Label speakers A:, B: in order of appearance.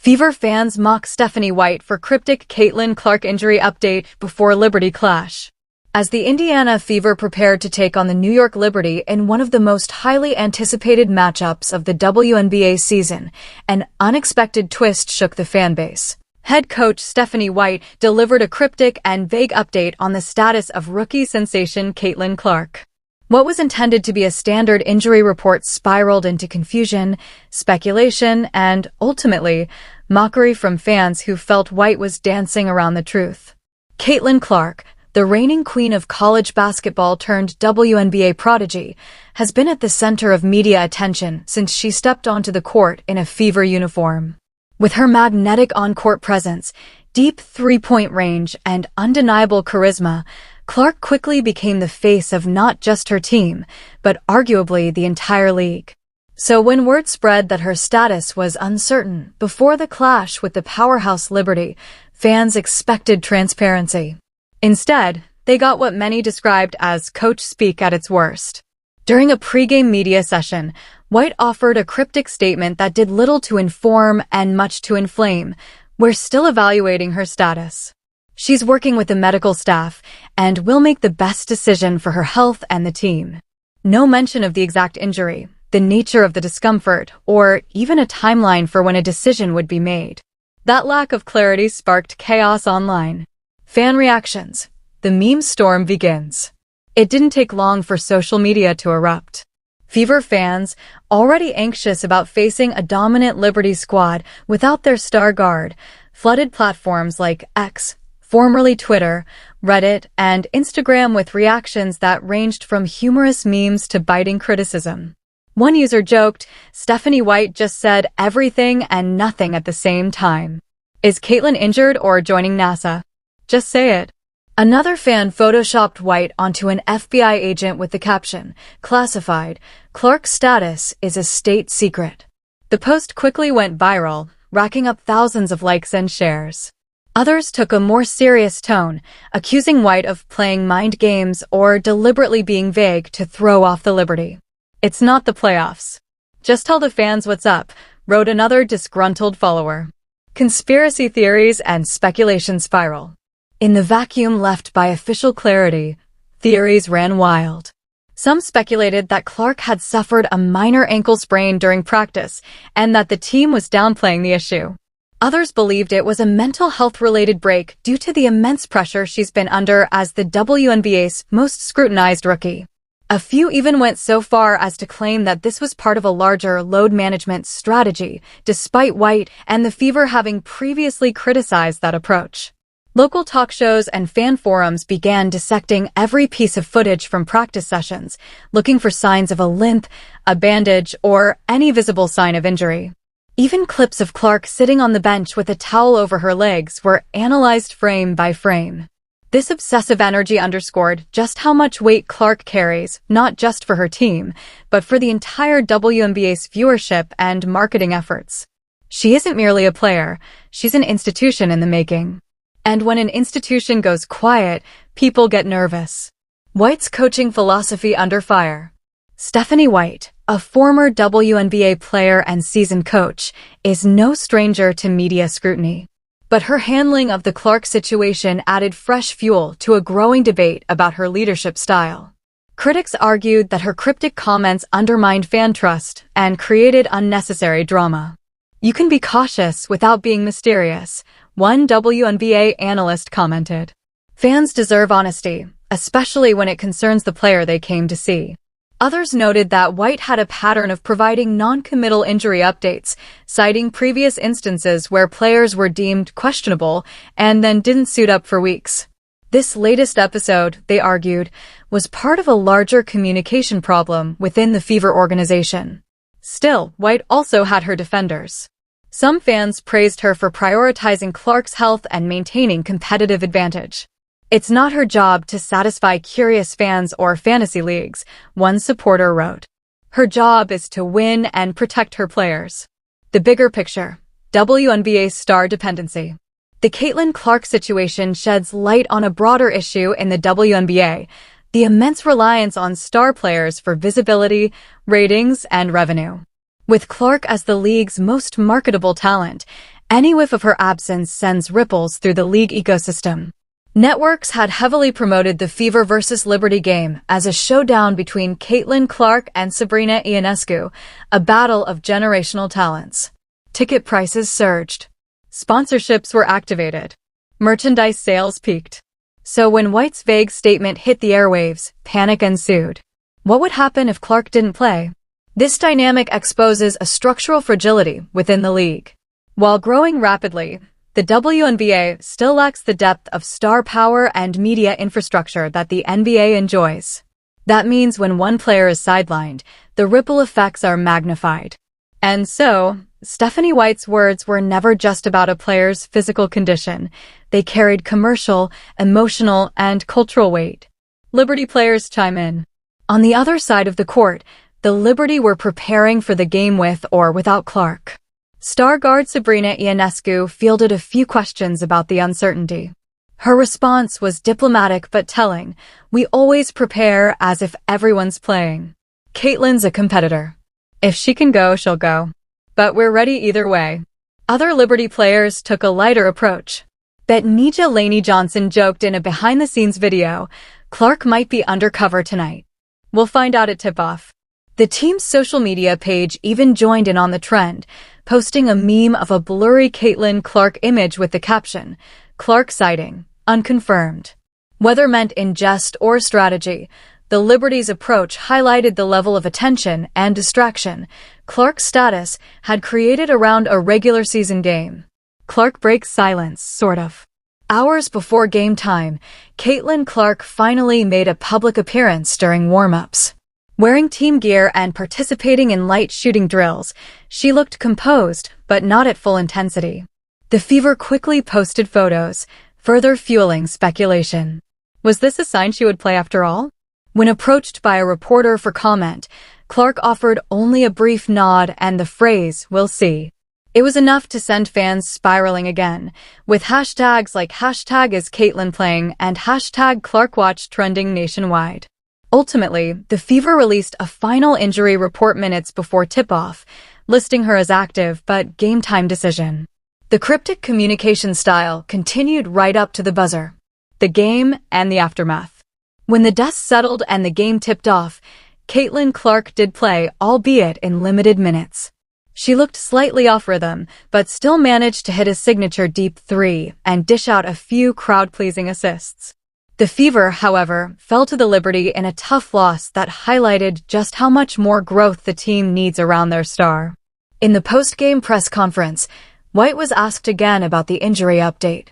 A: Fever fans mock Stephanie White for cryptic Caitlin Clark injury update before Liberty clash. As the Indiana Fever prepared to take on the New York Liberty in one of the most highly anticipated matchups of the WNBA season, an unexpected twist shook the fanbase. Head coach Stephanie White delivered a cryptic and vague update on the status of rookie sensation Caitlin Clark. What was intended to be a standard injury report spiraled into confusion, speculation, and, ultimately, mockery from fans who felt White was dancing around the truth. Caitlin Clark, the reigning queen of college basketball turned WNBA prodigy, has been at the center of media attention since she stepped onto the court in a Fever uniform. With her magnetic on-court presence, deep three-point range, and undeniable charisma, Clark quickly became the face of not just her team, but arguably the entire league. So when word spread that her status was uncertain before the clash with the powerhouse Liberty, fans expected transparency. Instead, they got what many described as coach speak at its worst. During a pregame media session, White offered a cryptic statement that did little to inform and much to inflame. "We're still evaluating her status. She's working with the medical staff, and will make the best decision for her health and the team." No mention of the exact injury, the nature of the discomfort, or even a timeline for when a decision would be made. That lack of clarity sparked chaos online. Fan reactions. The meme storm begins. It didn't take long for social media to erupt. Fever fans, already anxious about facing a dominant Liberty squad without their star guard, flooded platforms like X, formerly Twitter, Reddit, and Instagram with reactions that ranged from humorous memes to biting criticism. One user joked, "Stephanie White just said everything and nothing at the same time. Is Caitlin injured or joining NASA? Just say it." Another fan photoshopped White onto an FBI agent with the caption, "Classified, Clark's status is a state secret." The post quickly went viral, racking up thousands of likes and shares. Others took a more serious tone, accusing White of playing mind games or deliberately being vague to throw off the Liberty. "It's not the playoffs. Just tell the fans what's up," wrote another disgruntled follower. Conspiracy theories and speculation spiral. In the vacuum left by official clarity, theories ran wild. Some speculated that Clark had suffered a minor ankle sprain during practice and that the team was downplaying the issue. Others believed it was a mental health-related break due to the immense pressure she's been under as the WNBA's most scrutinized rookie. A few even went so far as to claim that this was part of a larger load management strategy, despite White and the Fever having previously criticized that approach. Local talk shows and fan forums began dissecting every piece of footage from practice sessions, looking for signs of a limp, a bandage, or any visible sign of injury. Even clips of Clark sitting on the bench with a towel over her legs were analyzed frame by frame. This obsessive energy underscored just how much weight Clark carries, not just for her team, but for the entire WNBA's viewership and marketing efforts. She isn't merely a player, she's an institution in the making. And when an institution goes quiet, people get nervous. White's coaching philosophy under fire. Stephanie White, a former WNBA player and seasoned coach, is no stranger to media scrutiny. But her handling of the Clark situation added fresh fuel to a growing debate about her leadership style. Critics argued that her cryptic comments undermined fan trust and created unnecessary drama. "You can be cautious without being mysterious," one WNBA analyst commented. Fans deserve honesty, especially when it concerns the player they came to see. Others noted that White had a pattern of providing non-committal injury updates, citing previous instances where players were deemed questionable and then didn't suit up for weeks. This latest episode, they argued, was part of a larger communication problem within the Fever organization. Still, White also had her defenders. Some fans praised her for prioritizing Clark's health and maintaining competitive advantage. "It's not her job to satisfy curious fans or fantasy leagues," one supporter wrote. "Her job is to win and protect her players." The bigger picture. WNBA star dependency. The Caitlin Clark situation sheds light on a broader issue in the WNBA, the immense reliance on star players for visibility, ratings, and revenue. With Clark as the league's most marketable talent, Any whiff of her absence sends ripples through the league ecosystem. Networks had heavily promoted the Fever vs. Liberty game as a showdown between Caitlin Clark and Sabrina Ionescu, a battle of generational talents. Ticket prices surged. Sponsorships were activated. Merchandise sales peaked. So when White's vague statement hit the airwaves, panic ensued. What would happen if Clark didn't play? This dynamic exposes a structural fragility within the league. While growing rapidly, the wnba still lacks the depth of star power and media infrastructure that the NBA enjoys. That means when one player is sidelined, the ripple effects are magnified. And so, Stephanie White's words were never just about a player's physical condition. They carried commercial, emotional, and cultural weight. Liberty players chime in. On the other side of the court, the Liberty were preparing for the game with or without Clark. Star guard Sabrina Ionescu fielded a few questions about the uncertainty. Her response was diplomatic but telling. We always prepare as if everyone's playing. Caitlin's a competitor. If she can go, she'll go. But we're ready either way. Other Liberty players took a lighter approach. Betnijah Laney Johnson joked in a behind-the-scenes video, Clark might be undercover tonight. We'll find out at tip-off. The team's social media page even joined in on the trend, posting a meme of a blurry Caitlin Clark image with the caption, Clark sighting, unconfirmed. Whether meant in jest or strategy, the Liberty's approach highlighted the level of attention and distraction Clark's status had created around a regular season game. Clark breaks silence, sort of. Hours before game time, Caitlin Clark finally made a public appearance during warm-ups. Wearing team gear and participating in light shooting drills, she looked composed, but not at full intensity. The Fever quickly posted photos, further fueling speculation. Was this a sign she would play after all? When approached by a reporter for comment, Clark offered only a brief nod and the phrase, "We'll see." It was enough to send fans spiraling again, with hashtags like #IsCaitlin and #ClarkWatch trending nationwide. Ultimately, the Fever released a final injury report minutes before tip-off, listing her as active but game-time decision. The cryptic communication style continued right up to the buzzer, the game, and the aftermath. When the dust settled and the game tipped off, Caitlin Clark did play, albeit in limited minutes. She looked slightly off rhythm, but still managed to hit a signature deep three and dish out a few crowd-pleasing assists. The Fever, however, fell to the Liberty in a tough loss that highlighted just how much more growth the team needs around their star. In the post-game press conference, White was asked again about the injury update.